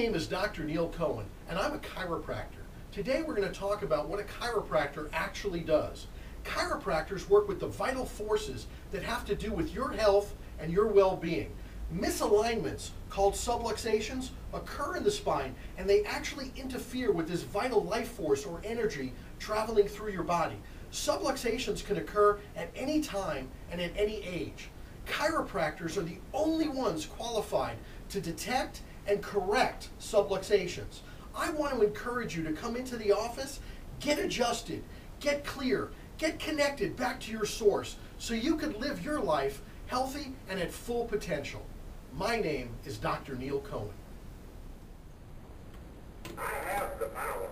name is Dr. Neil Cohen, and I'm a chiropractor. Today we're going to talk about what a chiropractor actually does. Chiropractors work with the vital forces that have to do with your health and your well-being. Misalignments, called subluxations, occur in the spine, and they actually interfere with this vital life force or energy traveling through your body. Subluxations can occur at any time and at any age. Chiropractors are the only ones qualified to detect and correct subluxations. I want to encourage you to come into the office, get adjusted, get clear, get connected back to your source so you could live your life healthy and at full potential. My name is Dr. Neil Cohen. I have the power.